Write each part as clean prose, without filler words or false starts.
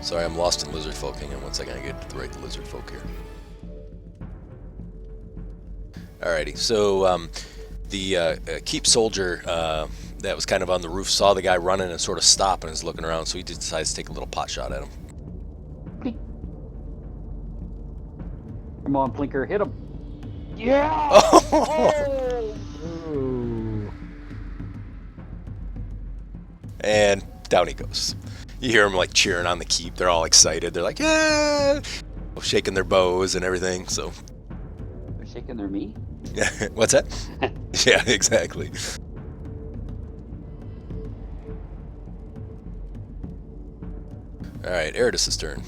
Sorry, I'm lost in lizardfolk. Hang on one second, I get to the right lizardfolk here. Alrighty, so the keep soldier that was kind of on the roof saw the guy running and sort of stopped and is looking around, so he just decides to take a little pot shot at him. Come on, Blinker, hit him. Yeah! Oh! Ooh. And down he goes. You hear them like cheering on the keep. They're all excited. They're like, yeah! Shaking their bows and everything, so. They're shaking their meat? What's that? Yeah, exactly. Alright, Eridus' turn.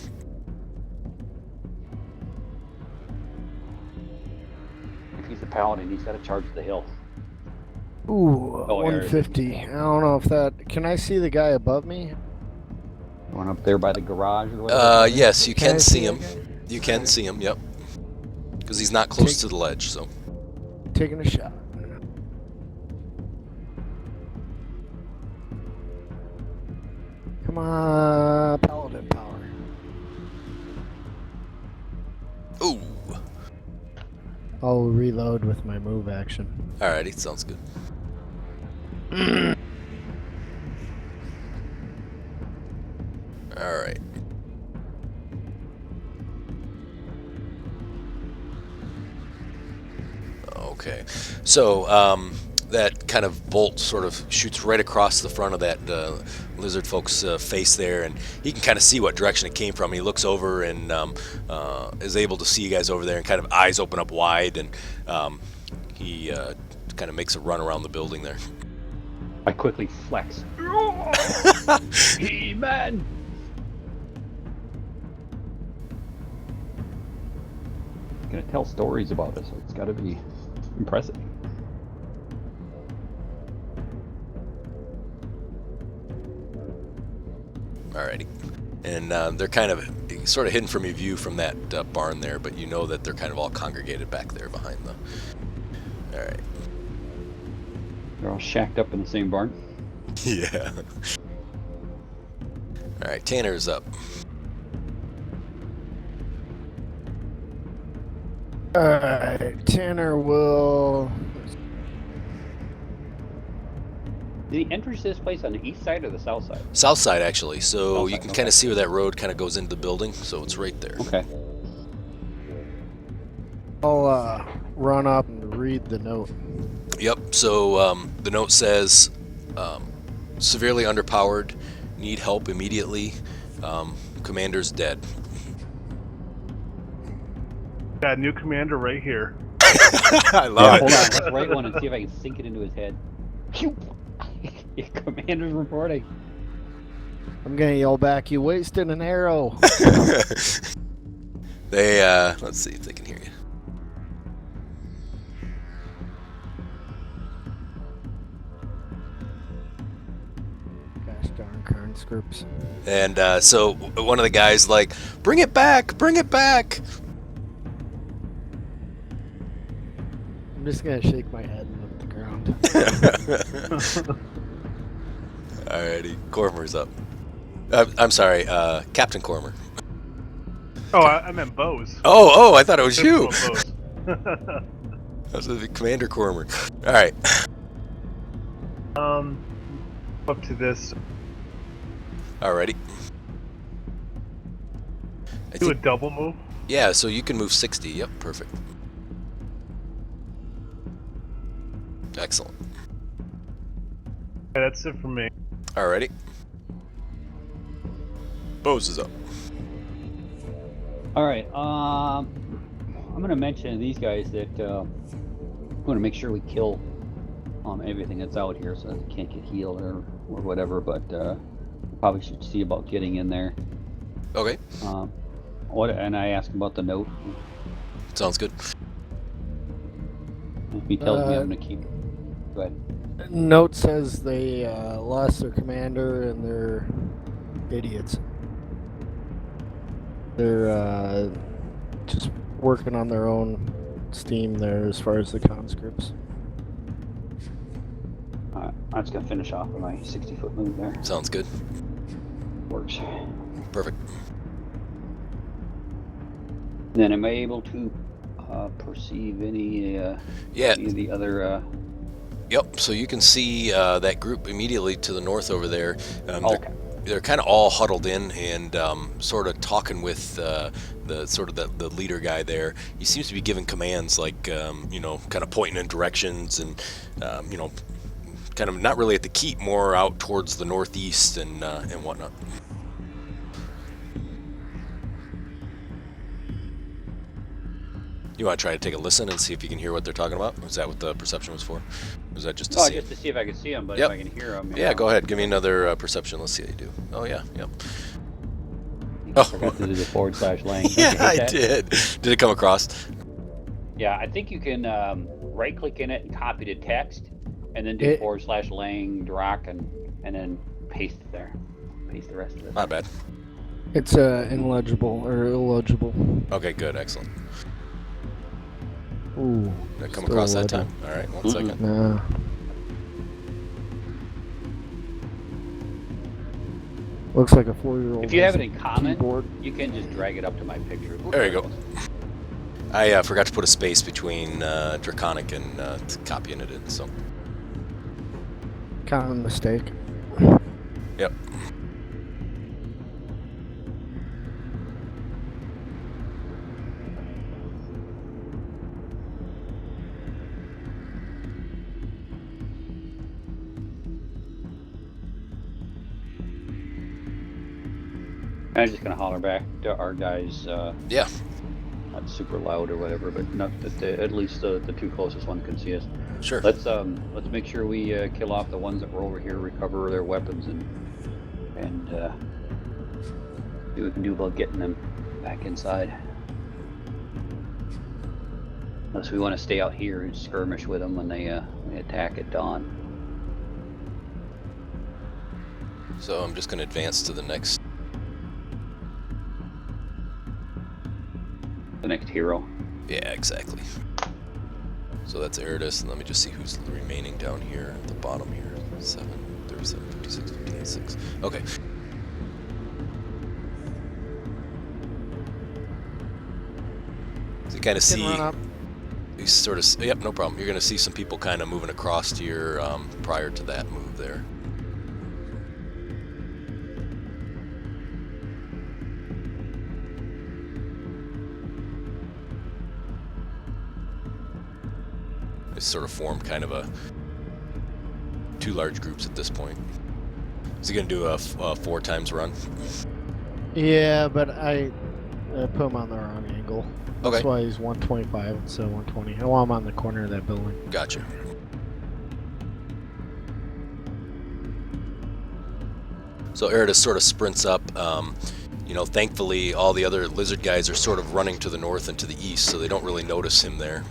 If he's a paladin, he's got to charge the hill. Ooh, Oh, 150. I don't know if that... Can I see the guy above me? Going up there by the garage or whatever? Yes, you Can I can see see him. that guy? You can see him, yep. Because he's not close to the ledge, so. Taking a shot. Come on, paladin power. Ooh! I'll reload with my move action. Alrighty, sounds good. Alright. Okay. So, that kind of bolt sort of shoots right across the front of that lizard folk's face there, and he can kind of see what direction it came from. He looks over and is able to see you guys over there, and kind of eyes open up wide, and he kind of makes a run around the building there. I quickly flex. He-Man! He's gonna tell stories about us, so it's gotta be impressive. Alrighty. And they're kind of sort of hidden from your view from that barn there, but you know that they're kind of all congregated back there behind the... Alright. They're all shacked up in the same barn. Yeah. Alright, Tanner's up. Alright, Tanner will... Did he enter this place on the east side or the south side? South side, actually, so South you side, can okay. kind of see where that road kind of goes into the building, so it's right there. Okay. I'll run up and read the note. Yep, so the note says, severely underpowered, need help immediately, commander's dead. Got a new commander right here. I love it. Hold on, let's write one and see if I can sink it into his head. Phew! Your commander's reporting. I'm gonna yell back, you wasted an arrow. They, let's see if they can hear you. Gosh darn conscripts. And so one of the guys like, bring it back, bring it back. I'm just gonna shake my head and look at the ground. Alrighty, Cormer's up. I'm sorry, Captain Cormer. Oh, I meant bows. Oh, I thought it was you. Bows. That was Commander Cormer. Alright. Up to this. Alrighty. Do a double move. Yeah, so you can move 60. Yep, perfect. Excellent. Yeah, that's it for me. Alrighty. Bose is up. Alright, I'm gonna mention to these guys that I'm gonna make sure we kill everything that's out here so that they can't get healed or whatever, but probably should see about getting in there. Okay, And I asked him about the note. sounds good. If he tells me, I'm gonna keep. Go ahead. Note says they lost their commander and they're idiots. They're just working on their own steam there as far as the conscripts. I'm just gonna finish off with my 60-foot move there. Sounds good. Works. Perfect. Then am I able to perceive any Yeah. any of the other? Yep. So you can see that group immediately to the north over there. Okay. They're kind of all huddled in and sort of talking with the leader guy there. He seems to be giving commands, like kind of pointing in directions and kind of not really at the keep, more out towards the northeast and whatnot. You want to try to take a listen and see if you can hear what they're talking about? Is that what the perception was for? Or was that just to Oh, see? just to see if I can see them, but Yep. if I can hear them. Yeah, go ahead. Give me another perception. Let's see how you do. Oh yeah, yep. I forgot to do the /lang. Yeah, I did. Did it come across? Yeah, I think you can right-click in it and copy to text, and then do It- /lang drock and then paste it there. Paste the rest of it. Not bad. It's illegible or illegible. Okay, good, excellent. Ooh. Did I come still across that illegible. time? All right, 1 second. Nah. Looks like a 4-year-old. If you have has it in a common, keyboard. you can just drag it up to my picture. There you go. I forgot to put a space between Draconic and copying it in, so. Common mistake. Yep. I'm just gonna holler back to our guys. Yeah. Not super loud or whatever, but not that at least the two closest ones can see us. Sure. Let's make sure we kill off the ones that were over here, recover their weapons, and see what we can do about getting them back inside. Unless we want to stay out here and skirmish with them when they attack at dawn. So I'm just going to advance to the next. The next hero. Yeah, exactly. So that's Eridus, and let me just see who's remaining down here at the bottom here. 7, 37, 56, 58, 6. Okay. So you kind of see. Run up. You sort of. Yep, no problem. You're going to see some people kind of moving across to your prior to that move there. They sort of form kind of two large groups at this point. Is he going to do a 4 times run? Yeah, but I put him on the wrong angle. Okay. That's why he's 125 instead of 120. I want him on the corner of that building. Gotcha. So Eridus sort of sprints up. Thankfully, all the other lizard guys are sort of running to the north and to the east, so they don't really notice him there.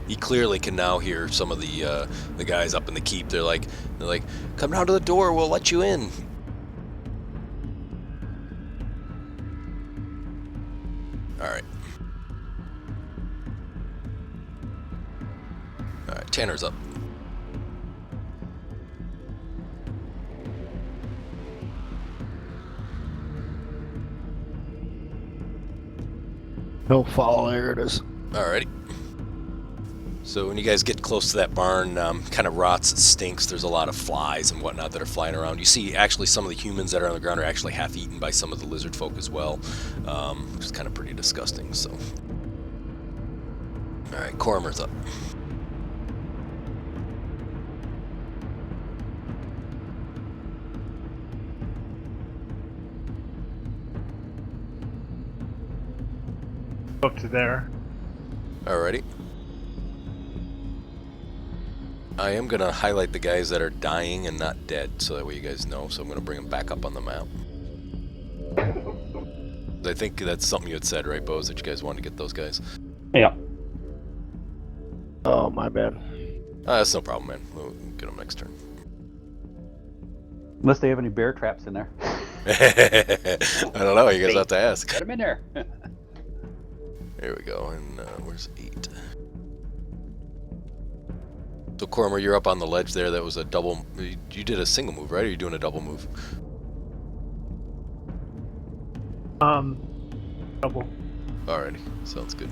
He clearly can now hear some of the guys up in the keep. They're like, come down to the door. We'll let you in. All right. All right. Tanner's up. He'll follow. There it is. Alrighty. So when you guys get close to that barn, kind of rots, it stinks. There's a lot of flies and whatnot that are flying around. You see, actually, some of the humans that are on the ground are actually half eaten by some of the lizard folk as well, which is kind of pretty disgusting. So, all right, Cormer's up. Up to there. Alrighty. I am going to highlight the guys that are dying and not dead, so that way you guys know. So I'm going to bring them back up on the map. I think that's something you had said, right, Bose, that you guys wanted to get those guys? Yeah. Oh, my bad. That's no problem, man. We'll get them next turn. Unless they have any bear traps in there. I don't know. You guys have to ask. Get them in there. There we go. And where's 8? So, Cormer, you're up on the ledge there. That was a double. You did a single move, right? Or are you doing a double move? Alrighty, sounds good.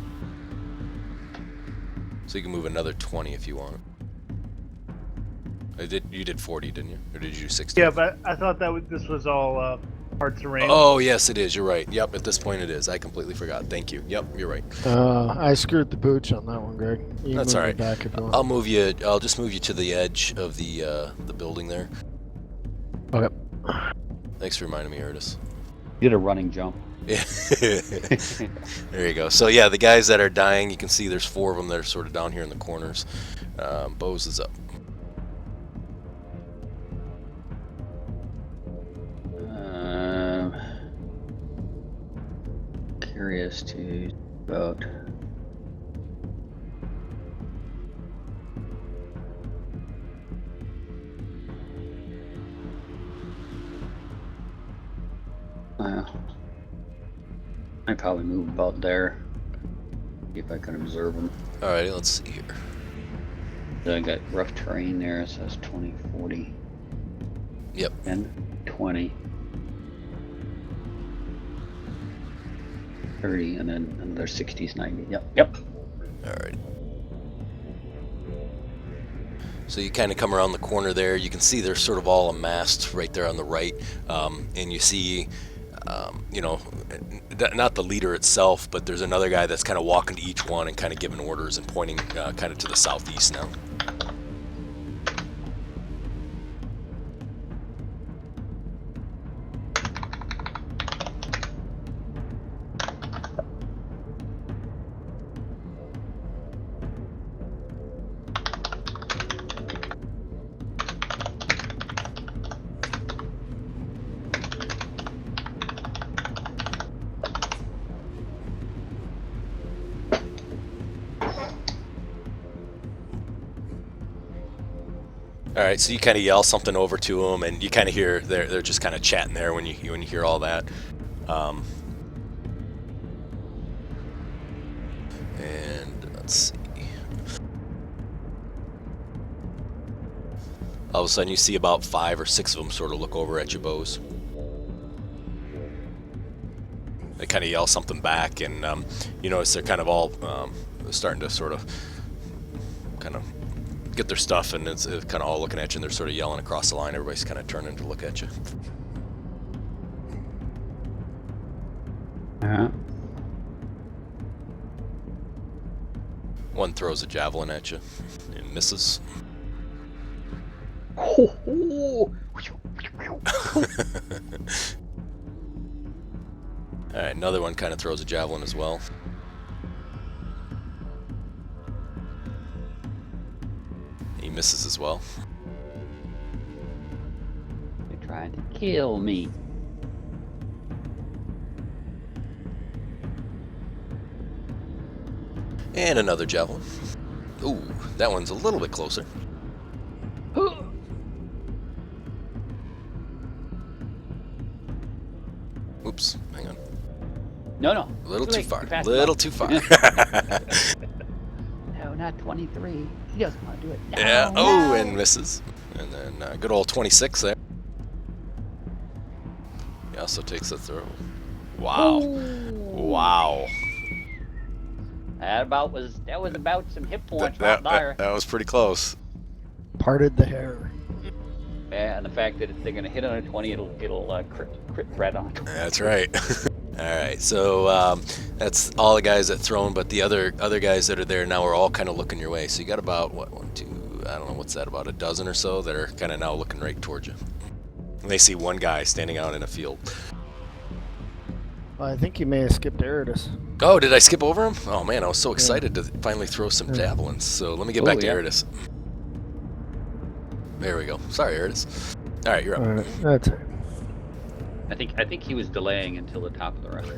So you can move another 20 if you want. You did 40, didn't you? Or did you do 60? Yeah, but I thought that this was all hard terrain. Oh, yes, it is. You're right. Yep, at this point it is. I completely forgot. Thank you. Yep, you're right. I screwed the pooch on that one, Greg. You That's move all me right. back if you want. I'll move you. I'll just move you to the edge of the building there. Okay. Thanks for reminding me, Erdis. Did a running jump. Yeah. There you go. So yeah, the guys that are dying, you can see there's 4 of them that are sort of down here in the corners. Bose is up. Curious to about. I'd probably move about there. See if I can observe them. Alrighty, let's see here. So I got rough terrain there. It says 20, 40. Yep. 10, 20. 30, and then another 60s, 90. Yep. Alright. So you kind of come around the corner there. You can see they're sort of all amassed right there on the right. And you see, you know, not the leader itself, but there's another guy that's kind of walking to each one and kind of giving orders and pointing kind of to the southeast now. All right, so you kind of yell something over to them, and you kind of hear they're just kind of chatting there when you hear all that. And let's see. All of a sudden, you see about 5 or 6 of them sort of look over at you, Bose. They kind of yell something back, and you notice they're kind of all starting to sort of kind of get their stuff, and it's kind of all looking at you, and they're sort of yelling across the line. Everybody's kind of turning to look at you. One throws a javelin at you and misses. Alright, another one kind of throws a javelin as well. He misses as well. They're trying to kill me. And another javelin. Ooh, that one's a little bit closer. Oops, hang on. No. A little too far. Fast Little enough. too far. No, not 23. He doesn't want to do it. No, Yeah. no. Oh, and misses. And then good old 26 there. He also takes a throw. Wow. Wow. That was about some hit points right there. That was pretty close. Parted the hair. Yeah, and the fact that if they're gonna hit on a 20, it'll crit threat on a 20. That's right. All right, so that's all the guys that thrown, but the other guys that are there now are all kind of looking your way. So you got about what, 1, 2, I don't know, what's that, about a dozen or so that are kind of now looking right towards you. And they see one guy standing out in a field. Well, I think you may have skipped Eridus. Oh, did I skip over him? Oh man, I was so excited to finally throw some javelins. So let me get back to Eridus. There we go. Sorry, Eridus. All right, you're up. All right, that's it. I think he was delaying until the top of the round.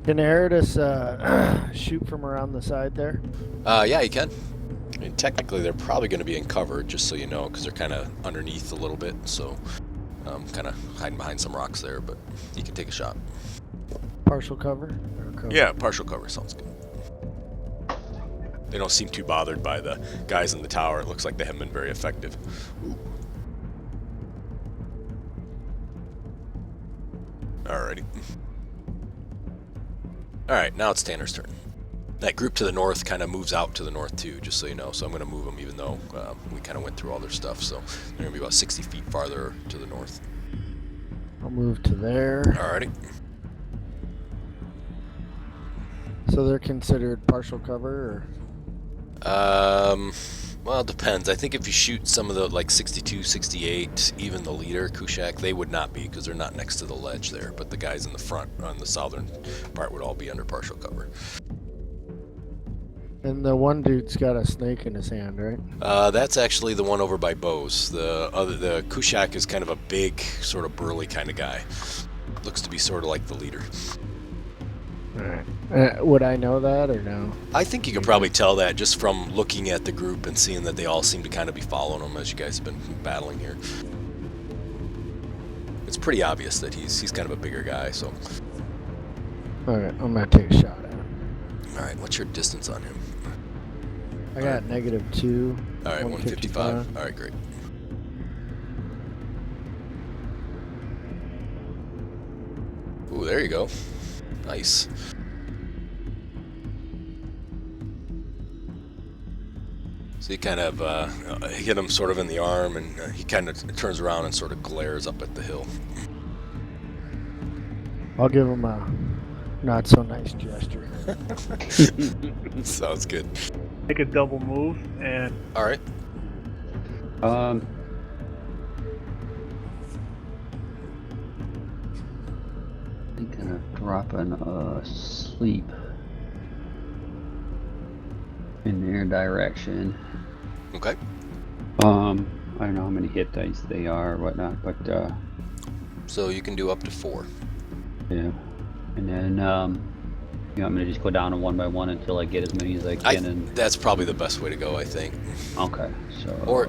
Can Eridus shoot from around the side there? Yeah, you can. I mean, technically, they're probably going to be in cover, just so you know, because they're kind of underneath a little bit. So, kind of hiding behind some rocks there, but you can take a shot. Partial cover? Or cover? Yeah, partial cover sounds good. They don't seem too bothered by the guys in the tower. It looks like they haven't been very effective. Ooh. Alrighty. All right, now it's Tanner's turn. That group to the north kind of moves out to the north too, just so you know. So I'm going to move them, even though we kind of went through all their stuff. So they're going to be about 60 feet farther to the north. I'll move to there. Alrighty. So they're considered partial cover, Well, it depends. I think if you shoot some of the, like 62, 68, even the leader, Kushak, they would not be because they're not next to the ledge there. But the guys in the front on the southern part would all be under partial cover. and the one dude's got a snake in his hand, right? That's actually the one over by Bose. The Kushak is kind of a big, sort of burly kind of guy. Looks to be sort of like the leader. Alright. Would I know that or no? I think you could probably tell that just from looking at the group and seeing that they all seem to kind of be following him as you guys have been battling here. It's pretty obvious that he's kind of a bigger guy, so. Alright, I'm gonna take a shot at him. Alright, what's your distance on him? I got -2. Alright, 155. Alright, great. Ooh, there you go. Nice. So you kind of hit him sort of in the arm, and he kind of turns around and sort of glares up at the hill. I'll give him a not so nice gesture. Sounds good. Make a double move and Alright. I'm gonna drop an sleep in their direction. Okay. I don't know how many hit dice they are or whatnot, but So you can do up to 4. yeah. And then I'm gonna just go down one by one until I get as many as I can. And That's probably the best way to go, I think. okay, so Or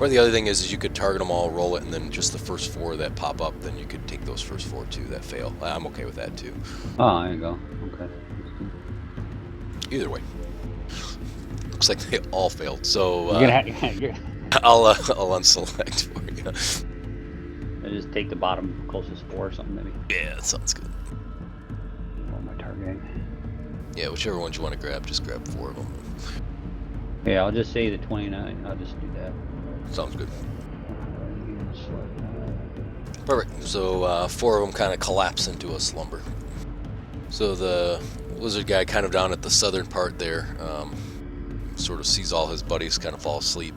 the other thing is you could target them all, roll it, and then just the first 4 that pop up, then you could take those first 4 too that fail. I'm okay with that too. oh, there you go. Okay. Either way. Looks like they all failed. So You're gonna have, I'll unselect for you. I just take the bottom closest 4 or something maybe. Yeah, that sounds good. What am I targeting? Yeah, whichever ones you want to grab, just grab 4 of them. Yeah, I'll just say the 29. I'll just do that. Sounds good. Just like that. Perfect. So 4 of them kind of collapse into a slumber. So the lizard guy kind of down at the southern part there sort of sees all his buddies kind of fall asleep,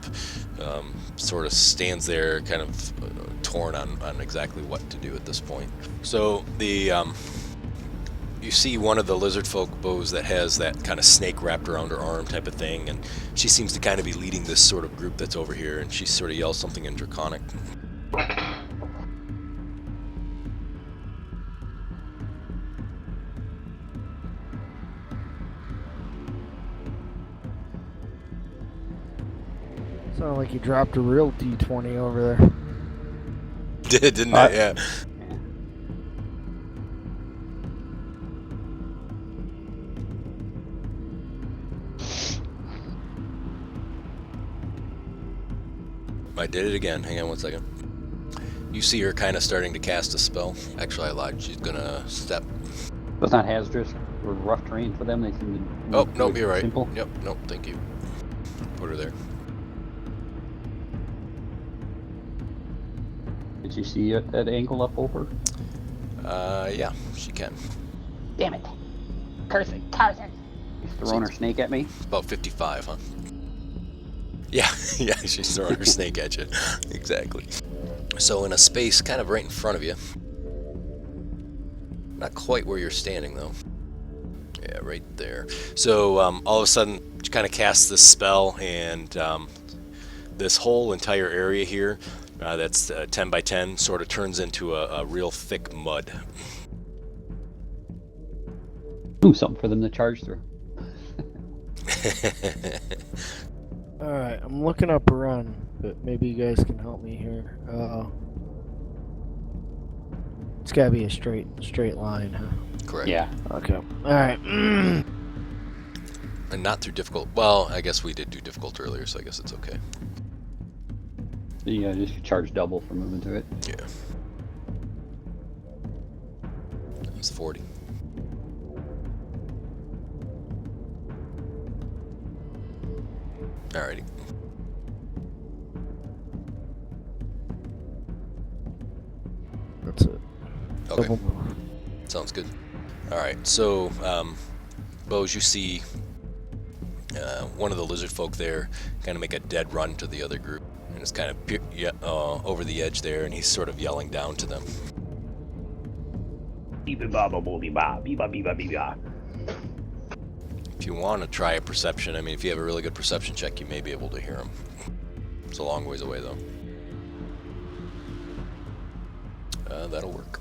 sort of stands there kind of torn on exactly what to do at this point. So the you see one of the lizard folk bows that has that kind of snake wrapped around her arm type of thing, and she seems to kind of be leading this sort of group that's over here, and she sort of yells something in Draconic. Sounded like you dropped a real D20 over there. Didn't I? Yeah. I did it again. Hang on one second. You see her kind of starting to cast a spell. Actually, I lied. She's gonna step. It's not hazardous or rough terrain for them. They seem to. Oh, nope, you're right. Simple. Yep, nope, thank you. Put her there. Did you see it, that angle up over? Yeah, she can. Damn it! Curse it! Curse it! She's throwing her snake at me. It's about 55, huh? Yeah, yeah, she's throwing her snake at you. Exactly. So in a space kind of right in front of you. Not quite where you're standing, though. Yeah, right there. So all of a sudden, she kind of casts this spell, and this whole entire area here, that's 10 by 10, sort of turns into a real thick mud. Ooh, something for them to charge through. Alright, I'm looking up a run, but maybe you guys can help me here. It's gotta be a straight line, huh? Correct. Yeah. Okay. Alright. And not through difficult. Well, I guess we did do difficult earlier, so I guess it's okay. Yeah, just charge double for moving through it. Yeah. That was 40. Alrighty. That's it. Okay. Double move. Sounds good. Alright, so, Bose, you see one of the lizard folk there kind of make a dead run to the other group. And it's kind of over the edge there, and he's sort of yelling down to them. If you want to try a perception, I mean, if you have a really good perception check, you may be able to hear him. It's a long ways away, though. That'll work.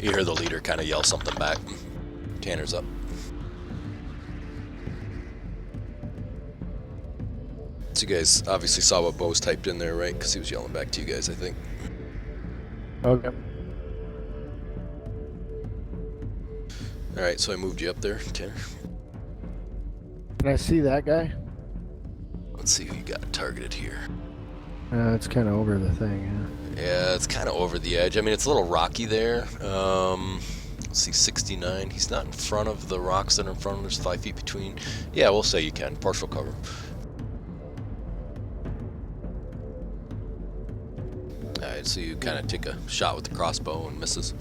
You hear the leader kind of yell something back. Tanner's up. So you guys obviously saw what Bose typed in there, right? Because he was yelling back to you guys, I think. Okay. Alright, so I moved you up there, Tanner. Can I see that guy? Let's see who you got targeted here. It's kind of over the thing, Yeah, it's kind of over the edge. I mean, it's a little rocky there. Let's see, 69. He's not in front of the rocks that are in front of him. There's 5 feet between. Yeah, we'll say you can. Partial cover. Alright, so you kind of take a shot with the crossbow and misses.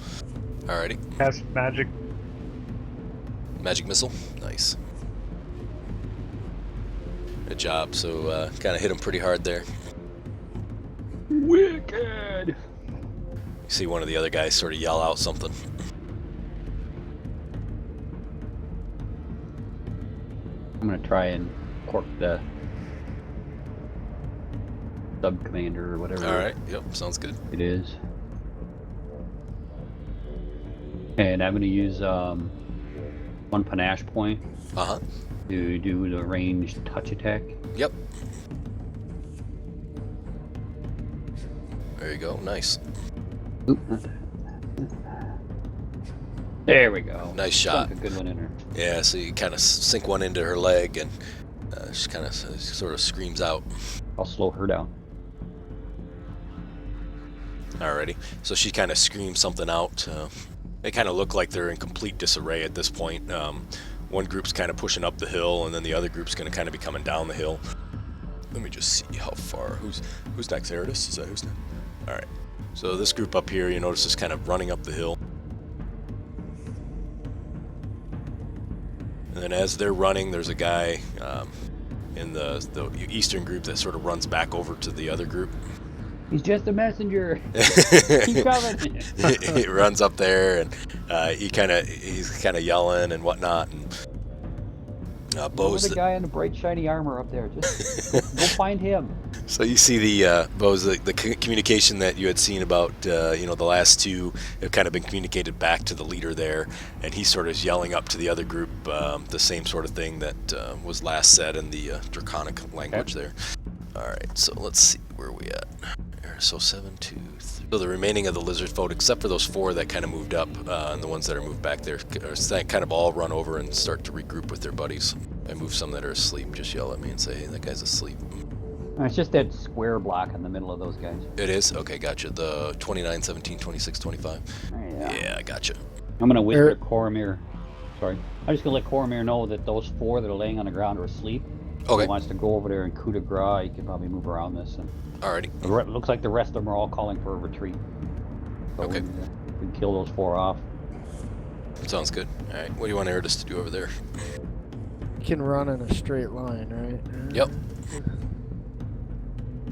Alrighty. Cast magic. Magic missile. Nice. Good job. So, kind of hit him pretty hard there. Wicked! You see one of the other guys sort of yell out something. I'm gonna try and cork the sub commander or whatever. Alright, yep, sounds good. It is. And I'm gonna use one panache point Uh-huh. to do the ranged touch attack. Yep. There you go. Nice. Oop, not that. There we go. Nice shot. Sunk a good one in her. Yeah, so you kind of sink one into her leg, and she kind of sort of screams out. I'll slow her down. Alrighty. So she kind of screams something out. They kind of look like they're in complete disarray at this point. One group's kind of pushing up the hill, and then the other group's going to kind of be coming down the hill. Let me just see how far. Who's next? Eridus? Is that who's next? Alright. So this group up here, you notice, is kind of running up the hill. And then as they're running, there's a guy in the eastern group that sort of runs back over to the other group. He's just a messenger. Keep coming. He runs up there, and he's kind of yelling and whatnot. And Bose, the guy in the bright shiny armor up there. Just go find him. So you see the Bose, the communication that you had seen about the last two have kind of been communicated back to the leader there, and he sort of is yelling up to the other group the same sort of thing that was last said in the Draconic language there. All right, so let's see where we at. So 7, 2, 3. So the remaining of the lizard folk, except for those 4 that kind of moved up, and the ones that are moved back there, kind of all run over and start to regroup with their buddies. I move some that are asleep, just yell at me and say, "Hey, that guy's asleep." It's just that square block in the middle of those guys. It is? Okay, gotcha. The 29, 17, 26, 25. Yeah. Yeah, gotcha. I'm gonna whisper to Coromir. Sorry. I'm just gonna let Coromir know that those 4 that are laying on the ground are asleep. Okay. If he wants to go over there and coup de grace, he can probably move around this. And Alrighty. it looks like the rest of them are all calling for a retreat. So Okay. we can kill those 4 off. Sounds good. Alright, what do you want Eridus to do over there? You can run in a straight line, right? Yep.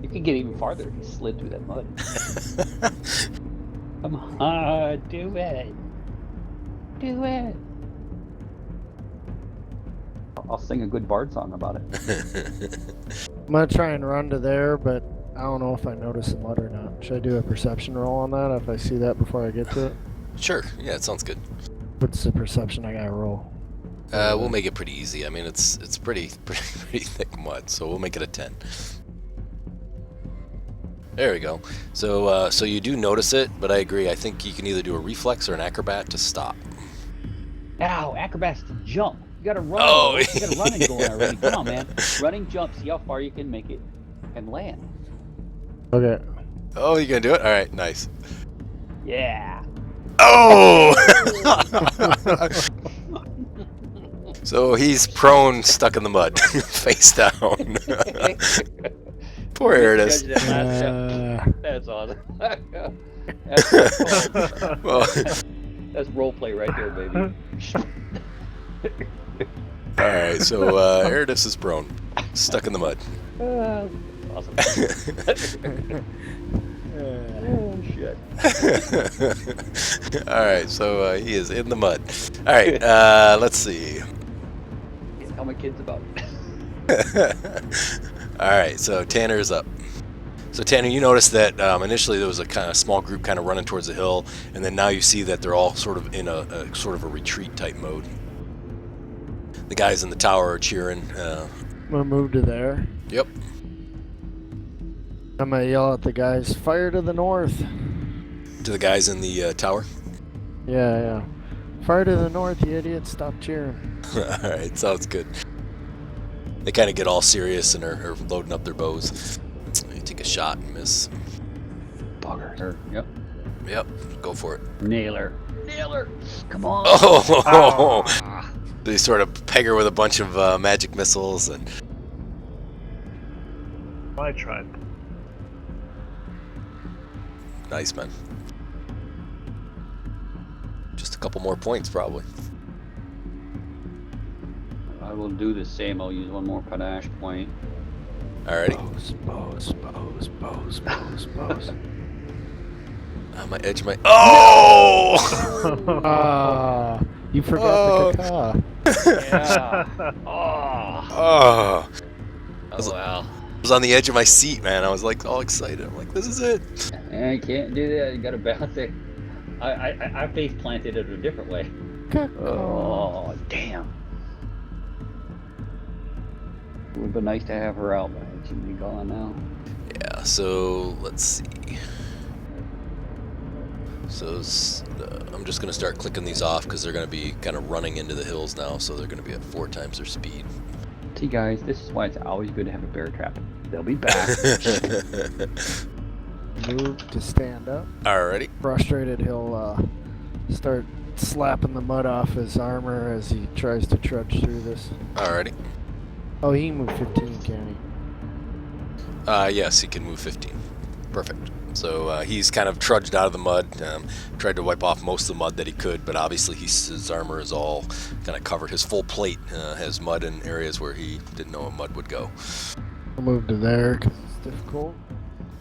You can get even farther if you slid through that mud. Come on, do it. Do it. I'll sing a good bard song about it. I'm gonna try and run to there, but I don't know if I notice the mud or not. Should I do a perception roll on that if I see that before I get to it? Sure, yeah, it sounds good. What's the perception I gotta roll? We'll make it pretty easy. I mean, it's pretty thick mud, so we'll make it a 10. There we go. So so you do notice it, but I agree. I think you can either do a reflex or an acrobat to stop. Ow, acrobats to jump. You gotta run. Oh. You gotta run and go already. Come on, man. Running jump. See how far you can make it and land. Okay. Oh, you gonna do it? All right, nice. Yeah. Oh! So he's prone, stuck in the mud, face down. Poor Aridus. Judge that last step. That's awesome. That's called, Well, that's role play right there, baby. all right, so Aridus is prone, stuck in the mud. Awesome. Oh shit. All right, so he is in the mud. All right, let's see. Tell my kids about All right, so Tanner is up. So Tanner, you noticed that initially there was a kind of small group kind of running towards the hill, and then now you see that they're all sort of in a sort of a retreat type mode. The guys in the tower are cheering. I'm gonna move to there. Yep. I'm gonna yell at the guys, fire to the north. To the guys in the tower. Yeah. Fire to the north, you idiot, stop cheering. All right, sounds good. They kind of get all serious and are loading up their bows. You take a shot and miss. bugger. Yep. Yep, go for it. Nail her. Come on. Oh! They sort of peg her with a bunch of magic missiles and. I tried. Nice, man. Just a couple more points, probably. I will do the same. I'll use one more panache point. Alrighty. Bows. On my edge of my. Oh! You forgot the caca. Yeah. Oh. Oh! Oh well. I was on the edge of my seat, man. I was like all excited. I'm like, this is it. I can't do that. You gotta balance it. I face planted it a different way. Oh damn. It would be nice to have her out, but she'll be gone now. Yeah, so let's see. So I'm just going to start clicking these off because they're going to be kind of running into the hills now, so they're going to be at 4 times their speed. See guys, this is why it's always good to have a bear trap. They'll be back. Move to stand up. Alrighty. Frustrated, he'll start slapping the mud off his armor as he tries to trudge through this. Alrighty. Oh, he can move 15, can he? Yes, he can move 15. Perfect. So he's kind of trudged out of the mud, tried to wipe off most of the mud that he could, but obviously his armor is all kind of covered. His full plate has mud in areas where he didn't know a mud would go. I'll move to there because it's difficult.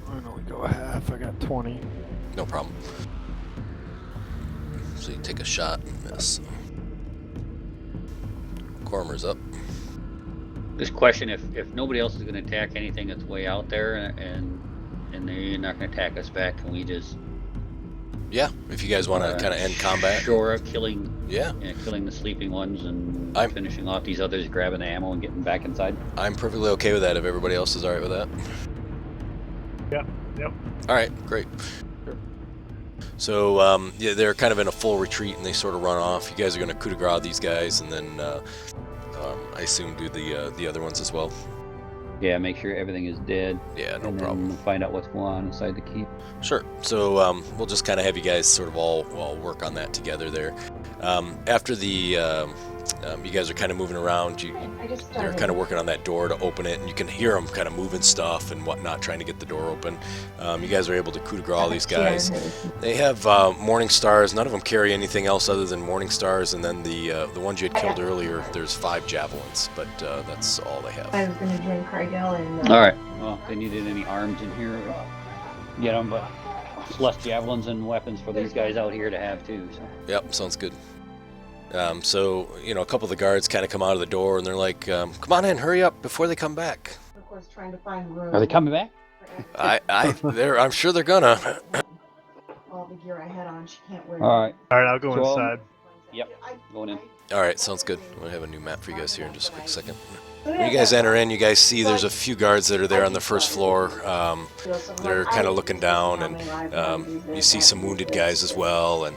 I can only go a half. I got 20. No problem. So you take a shot and miss. Cormer's up. This question: if nobody else is going to attack anything that's way out there, and they're not going to attack us back, can we just? Yeah, if you guys want to kind of end combat. Sure, killing. Yeah. Killing the sleeping ones and finishing off these others, grabbing the ammo and getting back inside. I'm perfectly okay with that if everybody else is alright with that. Yep. Alright, great. So, yeah, they're kind of in a full retreat and they sort of run off. You guys are going to coup de grace these guys and then I assume do the other ones as well. Yeah, make sure everything is dead. Yeah, no and problem. Then find out what's going on inside the keep. Sure. So we'll just kind of have you guys sort of all work on that together there. After the you guys are kind of moving around, they're kind of working on that door to open it, and you can hear them kind of moving stuff and whatnot, trying to get the door open. You guys are able to coup de grace all these guys. They have morning stars. None of them carry anything else other than morning stars, and then the ones you had killed earlier, there's 5 javelins, but that's all they have. I was going to join Crygel and... All right. Well, if they needed any arms in here, get them, but it's less javelins and weapons for these guys out here to have too. So. Yep, sounds good. So, you know, a couple of the guards kind of come out of the door and they're like, come on in, hurry up before they come back. Of course, trying to find room. Are they coming back? I'm sure they're gonna. All the gear I had on, she can't wear. All right. All right, I'll go So, inside. Yep. Going in. All right, sounds good. I'm gonna have a new map for you guys here in just a quick second. When you guys enter in, you guys see there's a few guards that are there on the first floor. They're kind of looking down, and you see some wounded guys as well. And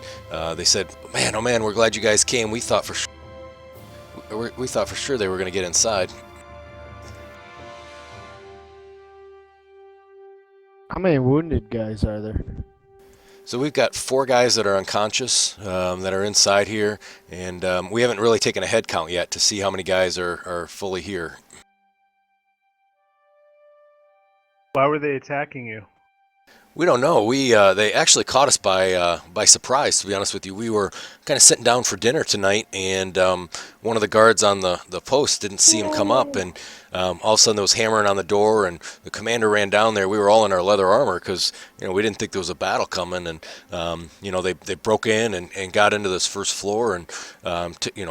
they said, "Man, oh man, we're glad you guys came. We thought for sure they were gonna get inside." How many wounded guys are there? So we've got 4 guys that are unconscious that are inside here, and we haven't really taken a head count yet to see how many guys are fully here. Why were they attacking you? We don't know. They actually caught us by surprise. To be honest with you, we were kind of sitting down for dinner tonight, and one of the guards on the post didn't see him come up, and all of a sudden there was hammering on the door, and the commander ran down there. We were all in our leather armor because we didn't think there was a battle coming, and they broke in and got into this first floor and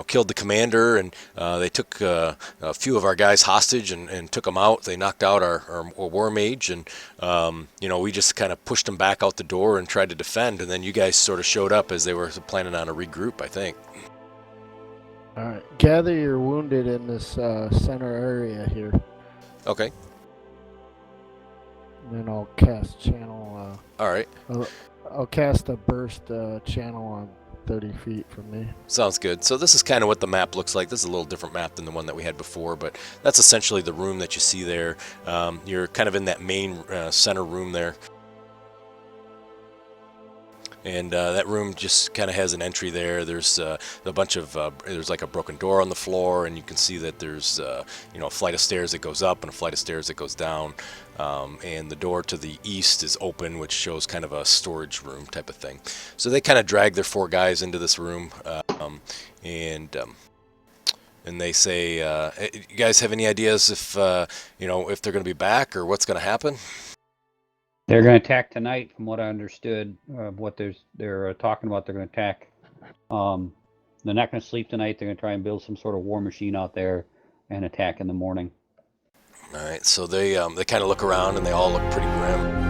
killed the commander, and they took a few of our guys hostage and took them out. They knocked out our war mage, and we just kind of pushed them back out the door and tried to defend, and then you guys sort of showed up as they were planning on a regroup, I think. All right. Gather your wounded in this center area here. Okay. And then I'll cast channel. All right. I'll cast a burst channel on 30 feet from me. Sounds good. So this is kind of what the map looks like. This is a little different map than the one that we had before, but that's essentially the room that you see there. You're kind of in that main center room there. And that room just kind of has an entry there. There's a bunch of there's like a broken door on the floor, and you can see that there's a flight of stairs that goes up and a flight of stairs that goes down. And the door to the east is open, which shows kind of a storage room type of thing. So they kind of drag their 4 guys into this room, and they say, "You guys have any ideas if if they're going to be back or what's going to happen?" They're going to attack tonight, from what I understood. What they're talking about, they're going to attack. They're not going to sleep tonight. They're going to try and build some sort of war machine out there and attack in the morning. All right, so they kind of look around and they all look pretty grim.